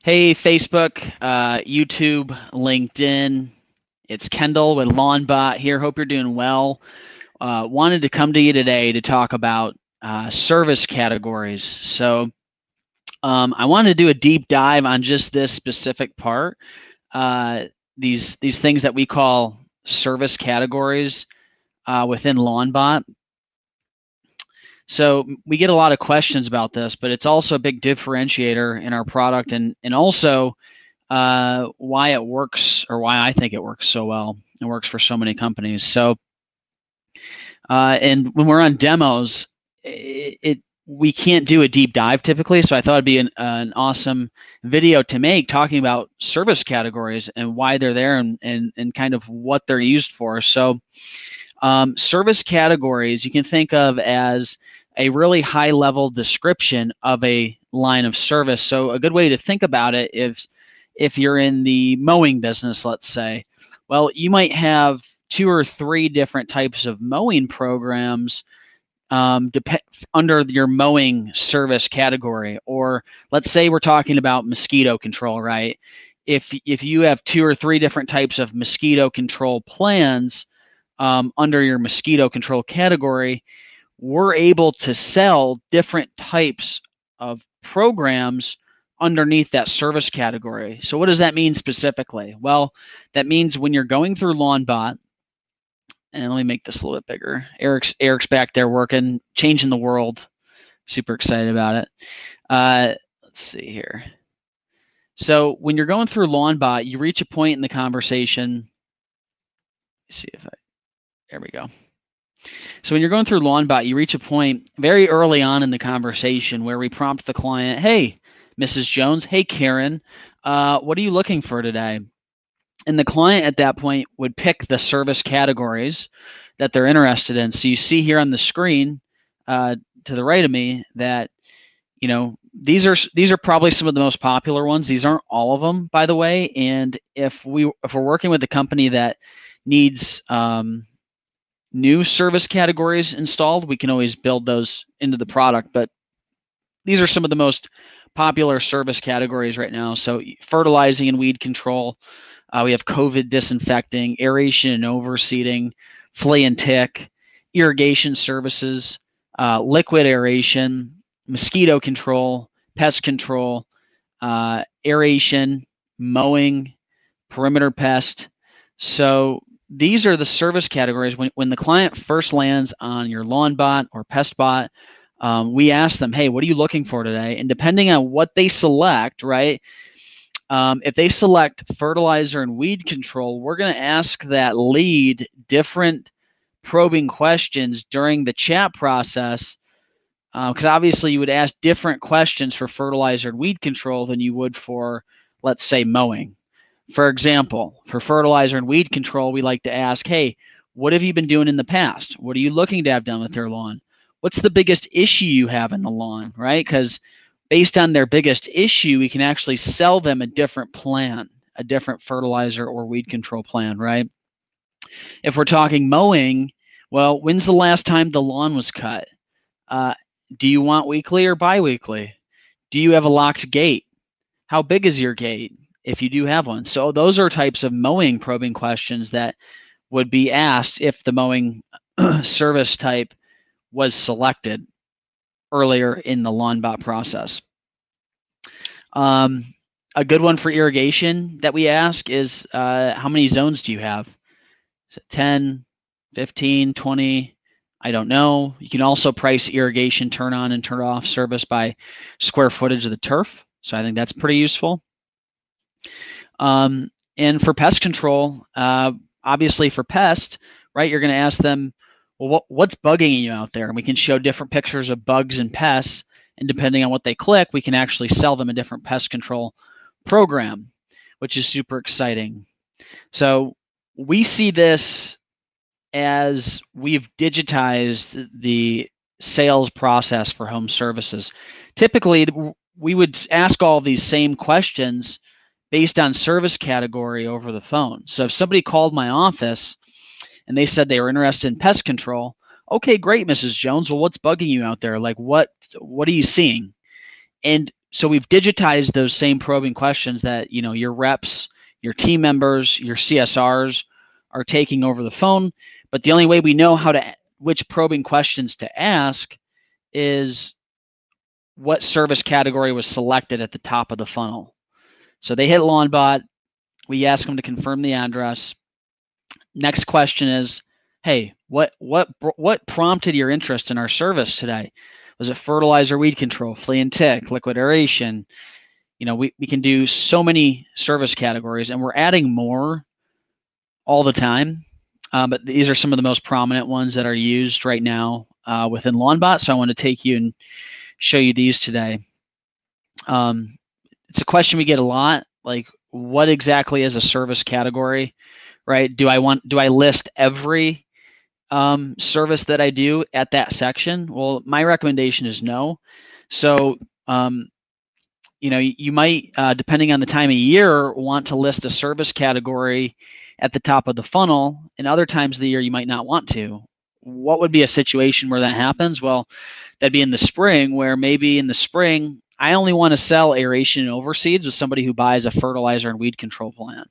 Hey, Facebook, YouTube, LinkedIn. It's Kendall with lawnbot here. Hope you're doing well. Wanted to come to you today to talk about service categories. So I wanted to do a deep dive on just this specific part. These things that we call service categories within lawnbot. So we get a lot of questions about this, but it's also a big differentiator in our product, and also why it works, or why I think it works so well. It works for so many companies. So, and when we're on demos, we can't do a deep dive typically. So I thought it'd be an awesome video to make talking about service categories and why they're there, and kind of what they're used for. So service categories you can think of as a really high level description of a line of service. So a good way to think about it is if you're in the mowing business, let's say, well, you might have 2 or 3 different types of mowing programs under your mowing service category. Or let's say we're talking about mosquito control, right? If you have 2 or 3 different types of mosquito control plans under your mosquito control category, we're able to sell different types of programs underneath that service category. So what does that mean specifically? Well, that means when you're going through lawnbot, and let me make this a little bit bigger. Eric's back there working, changing the world. Super excited about it. Let's see here. So when you're going through lawnbot, you reach a point in the conversation. Let's see if there we go. So when you're going through lawnbot, you reach a point very early on in the conversation where we prompt the client, hey, Mrs. Jones, hey, Karen, what are you looking for today? And the client at that point would pick the service categories that they're interested in. So you see here on the screen to the right of me that, you know, these are probably some of the most popular ones. These aren't all of them, by the way. And if we're working with a company that needs new service categories installed, we can always build those into the product. But these are some of the most popular service categories right now. So fertilizing and weed control. We have COVID disinfecting, aeration and overseeding, flea and tick, irrigation services, liquid aeration, mosquito control, pest control, aeration, mowing, perimeter pest. So these are the service categories. When the client first lands on your lawnbot or pestbot, we ask them, hey, what are you looking for today? And depending on what they select, right? If they select fertilizer and weed control, we're going to ask that lead different probing questions during the chat process, because obviously you would ask different questions for fertilizer and weed control than you would for, let's say, mowing. For example, for fertilizer and weed control, we like to ask, hey, what have you been doing in the past? What are you looking to have done with your lawn? What's the biggest issue you have in the lawn, right? Because based on their biggest issue, we can actually sell them a different plan, a different fertilizer or weed control plan, right? If we're talking mowing, well, when's the last time the lawn was cut? Do you want weekly or biweekly? Do you have a locked gate? How big is your gate, if you do have one? So those are types of mowing probing questions that would be asked if the mowing service type was selected earlier in the lawnbot process. A good one for irrigation that we ask is, how many zones do you have? Is it 10, 15, 20? I don't know. You can also price irrigation turn on and turn off service by square footage of the turf. So I think that's pretty useful. And for pest control, obviously for pest, right, you're going to ask them, well, what's bugging you out there? And we can show different pictures of bugs and pests. And depending on what they click, we can actually sell them a different pest control program, which is super exciting. So we see this as we've digitized the sales process for home services. Typically, we would ask all these same questions based on service category over the phone. So if somebody called my office and they said they were interested in pest control, okay, great, Mrs. Jones. Well, what's bugging you out there? Like, what are you seeing? And So we've digitized those same probing questions that, you know, your reps, your team members, your CSRs are taking over the phone. But the only way we know which probing questions to ask is what service category was selected at the top of the funnel. So they hit lawnbot. We ask them to confirm the address. Next question is, hey, what prompted your interest in our service today? Was it fertilizer, weed control, flea and tick, liquid aeration? You know, we can do so many service categories, and we're adding more all the time. But these are some of the most prominent ones that are used right now within lawnbot. So I want to take you and show you these today. It's a question we get a lot, like what exactly is a service category, right? Do I list every service that I do at that section? Well, my recommendation is no. So, you know, you might, depending on the time of year, want to list a service category at the top of the funnel, and other times of the year you might not want to. What would be a situation where that happens? Well, that'd be in the spring, where maybe in the spring, I only want to sell aeration and overseeds with somebody who buys a fertilizer and weed control plan.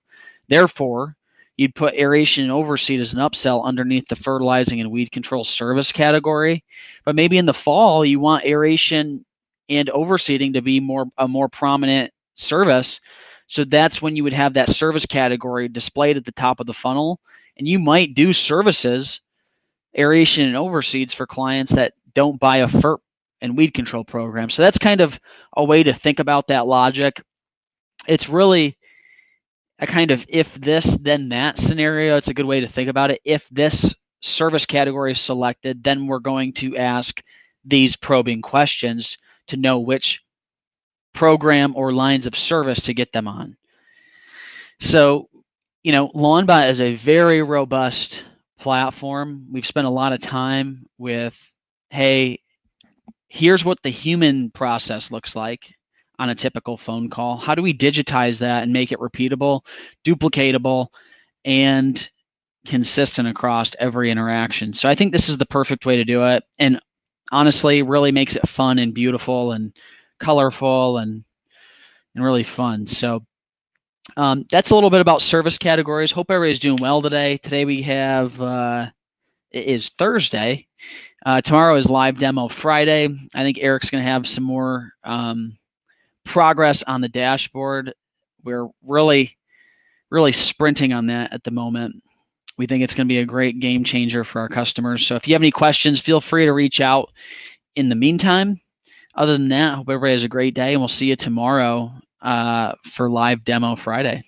Therefore, you'd put aeration and overseed as an upsell underneath the fertilizing and weed control service category. But maybe in the fall, you want aeration and overseeding to be a more prominent service. So that's when you would have that service category displayed at the top of the funnel. And you might do services, aeration and overseeds, for clients that don't buy a FERT and weed control program. So that's kind of a way to think about that logic. It's really a kind of if this, then that scenario. It's a good way to think about it. If this service category is selected, then we're going to ask these probing questions to know which program or lines of service to get them on. So, you know, lawnbot is a very robust platform. We've spent a lot of time with, hey, here's what the human process looks like on a typical phone call. How do we digitize that and make it repeatable, duplicatable, and consistent across every interaction? So I think this is the perfect way to do it. And honestly, really makes it fun and beautiful and colorful and really fun. So that's a little bit about service categories. Hope everybody's doing well today. Today we have, it is Thursday. Tomorrow is live demo Friday. I think Eric's going to have some more progress on the dashboard. We're really sprinting on that at the moment. We think it's going to be a great game changer for our customers. So if you have any questions, feel free to reach out in the meantime. Other than that, I hope everybody has a great day, and we'll see you tomorrow for live demo Friday.